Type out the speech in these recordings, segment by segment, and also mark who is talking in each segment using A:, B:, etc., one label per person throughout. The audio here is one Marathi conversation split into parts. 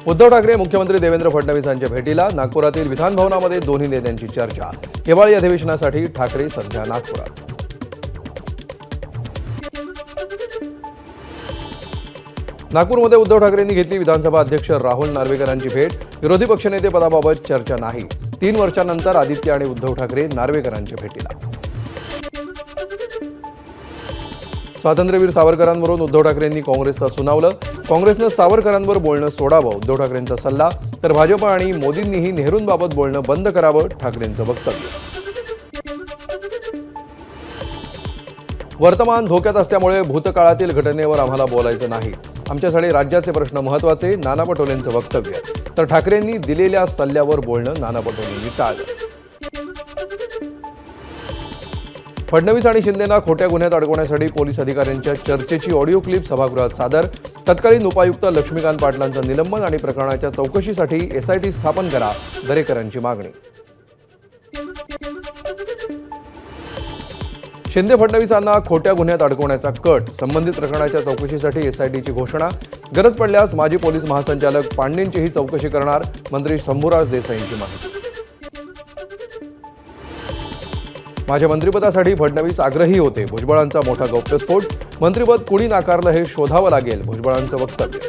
A: उद्धव ठाकरे मुख्यमंत्री देवेंद्र फडणवीस यांच्या भेटीला नागपुरातील विधान भवनामध्ये दोन्ही नेत्यांची चर्चा। हिवाळी अधिवेशनासाठी ठाकरे सध्या नागपुरात। नागपूरमध्ये उद्धव ठाकरेंनी घेतली विधानसभा अध्यक्ष राहुल नार्वेकर यांची भेट। विरोधी पक्षनेते पदाबाबत चर्चा नाही। 3 वर्षांनंतर आदित्य आणि उद्धव ठाकरे नार्वेकरांच्या भेटीला। स्वातंत्र्यवीर सावरकरांवरून उद्धव ठाकरेंनी काँग्रेसला सुनावलं। काँग्रेसनं सावरकरांवर बोलणं सोडावं उद्धव ठाकरेंचा सल्ला, तर भाजप आणि मोदींनीही नेहरूंबाबत बोलणं बंद करावं ठाकरेंचं वक्तव्य। वर्तमान धोक्यात असल्यामुळे भूतकाळातील घटनेवर आम्हाला बोलायचं नाही। आमच्यासाठी राज्याचे प्रश्न महत्त्वाचे, नाना पटोलेंचं वक्तव्य। तर ठाकरेंनी दिलेल्या सल्ल्यावर बोलणं नाना पटोलेंनी टाळलं। फडणवीस आणि शिंदेंना खोट्या गुन्ह्यात अडकवण्यासाठी पोलीस अधिकाऱ्यांच्या चर्चेची ऑडिओ क्लिप सभागृहात सादर। तत्कालीन उपायुक्त लक्ष्मीकांत पाटलांचं निलंबन आणि प्रकरणाच्या चौकशीसाठी एसआयटी स्थापन करा, दरेकरांची मागणी। शिंदे फडणवीसांना खोट्या गुन्ह्यात अडकवण्याचा कट, संबंधित प्रकरणाच्या चौकशीसाठी एसआयटीची घोषणा। गरज पडल्यास माजी पोलीस महासंचालक पांडेंचीही चौकशी करणार, मंत्री शंभूराज देसाईंची माहिती। माझ्या मंत्रिपदासाठी फडणवीस आग्रही होते, भुजबळांचा मोठा गौप्यस्फोट। मंत्रिपद कुणी नाकारलं हे शोधावं लागेल, भुजबळांचं वक्तव्य।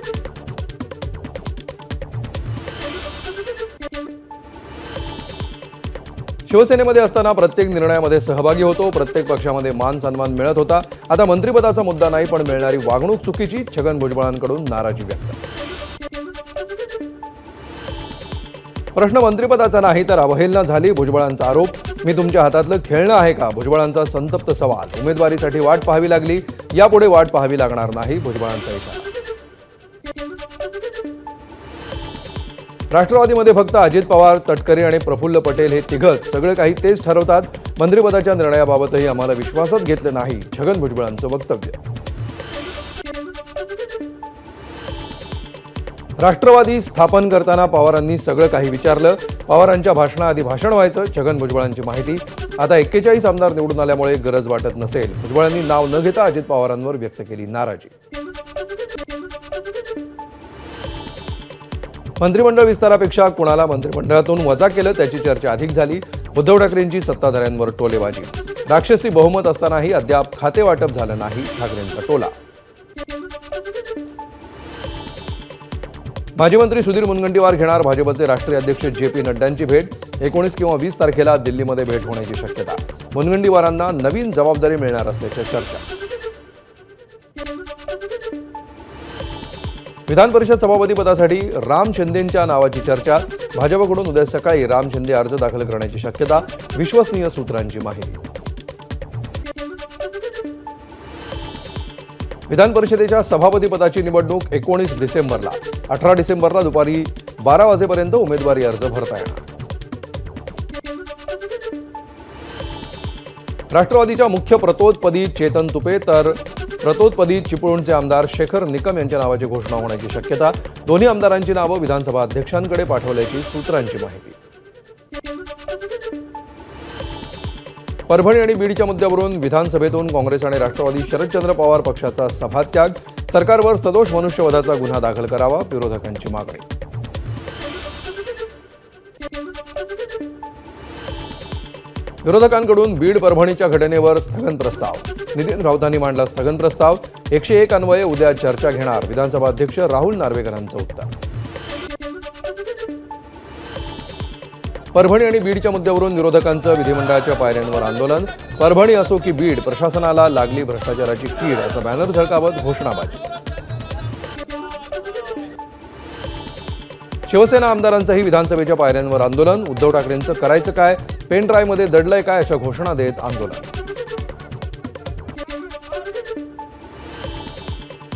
A: शिवसेनेमध्ये असताना प्रत्येक निर्णयामध्ये सहभागी होतो, प्रत्येक पक्षामध्ये मान सन्मान मिळत होता। आता मंत्रिपदाचा मुद्दा नाही, पण मिळणारी वागणूक चुकीची, छगन भुजबळांकडून नाराजी व्यक्त। प्रश्न मंत्रिपदाचा नाही तर अवहेलना झाली, भुजबळांचा आरोप। मी तुमच्या हातातलं खेळणं आहे का, भुजबळांचा संतप्त सवाल। उमेदवारीसाठी वाट पाहावी लागली, यापुढे वाट पाहावी लागणार नाही, भुजबळांचा इशारा। राष्ट्रवादीमध्ये फक्त अजित पवार, तटकरे आणि प्रफुल्ल पटेल हे तिघच, सगळं काही तेच ठरवतात। मंत्रिपदाच्या निर्णयाबाबतही आम्हाला विश्वासात घेतलं नाही, छगन भुजबळांचं वक्तव्य। राष्ट्रवादी स्थापन करताना पवारांनी सगळं काही विचारलं, पवारांच्या भाषणाआधी भाषण व्हायचं, छगन भुजबळांची माहिती। आता 41 आमदार निवडून आल्यामुळे गरज वाटत नसेल, भुजबळांनी नाव न घेता अजित पवारांवर व्यक्त केली नाराजी। मंत्रिमंडळ विस्तारापेक्षा कुणाला मंत्रिमंडळातून वजा केलं त्याची चर्चा अधिक झाली। उद्धव ठाकरेंची सत्ताधाऱ्यांवर टोलेबाजी। राक्षसी बहुमत असतानाही अद्याप खाते वाटप झालं नाही, ठाकरेंचा टोला। माजी मंत्री सुधीर मुनगंटीवार घेणार भाजपचे राष्ट्रीय अध्यक्ष जे.पी. नड्डांची भेट। 19 किंवा 20 तारखेला दिल्लीमध्ये भेट होण्याची शक्यता। मुनगंटीवारांना नवीन जबाबदारी मिळणार असल्याच्या चर्चा। विधान परिषद सभापतीपदासाठी राम शिंदेंच्या नावाची चर्चा। भाजपकडून उद्या सकाळी राम शिंदे अर्ज दाखल करण्याची शक्यता, विश्वसनीय सूत्रांची माहिती। विधान परिषदेच्या सभापतीपदाची निवडणूक 19 डिसेंबरला। 18 डिसेंबरला दुपारी 12 वाजेपर्यंत उमेदवारी अर्ज भरता येणार। राष्ट्रवादीच्या मुख्य प्रतोदपदी चेतन तुपे तर प्रतोदपदी चिपळूणचे आमदार शेखर निकम यांच्या नावाची घोषणा होण्याची शक्यता। दोन्ही आमदारांची नावं विधानसभा अध्यक्षांकडे पाठवल्याची सूत्रांची माहिती। परभणी आणि बीडच्या मुद्द्यावरून विधानसभेतून काँग्रेस आणि राष्ट्रवादी शरदचंद्र पवार पक्षाचा सभात्याग। सरकारवर सदोष मनुष्यवधाचा गुन्हा दाखल करावा, विरोधकांची मागणी। विरोधकांकडून बीड परभणीच्या घटनेवर स्थगन प्रस्ताव। नितीन राऊतांनी मांडला स्थगन प्रस्ताव। 101 अन्वये उद्या चर्चा घेणार, विधानसभा अध्यक्ष राहुल नार्वेकरांचं उत्तर। परभणी आणि बीडच्या मुद्द्यावरून विरोधकांचं विधिमंडळाच्या पायऱ्यांवर आंदोलन। परभणी असो की बीड, प्रशासनाला लागली भ्रष्टाचाराची कीड, असं बॅनर झळकावत घोषणाबाजी। शिवसेना आमदारांचंही विधानसभेच्या पायऱ्यांवर आंदोलन। उद्धव ठाकरेंचं करायचं काय, पेन ड्राईव्हमध्ये दडलंय काय, अशा घोषणा देत आंदोलन।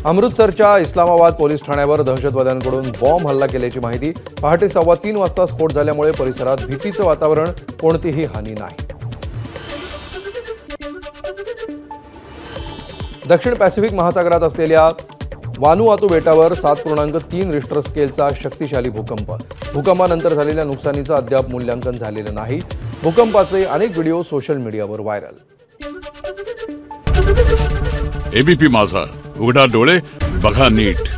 A: अमृतसरच्या इस्लामाबाद पोलीस ठाण्यावर दहशतवाद्यांकडून बॉम्ब हल्ला केल्याची माहिती। पहाटे 3:15 वाजता स्फोट झाल्यामुळे परिसरात भीतीचं वातावरण, कोणतीही हानी नाही। दक्षिण पॅसिफिक महासागरात असलेल्या वानुआतू बेटावर 7.3 रिश्टर स्केलचा शक्तिशाली भूकंप। भूकंपानंतर झालेल्या नुकसानीचं अद्याप मूल्यांकन झालेलं नाही। भूकंपाचे अनेक व्हिडिओ सोशल मीडियावर व्हायरल।
B: एबीपी माझा, उघडा डोळे बघा नीट।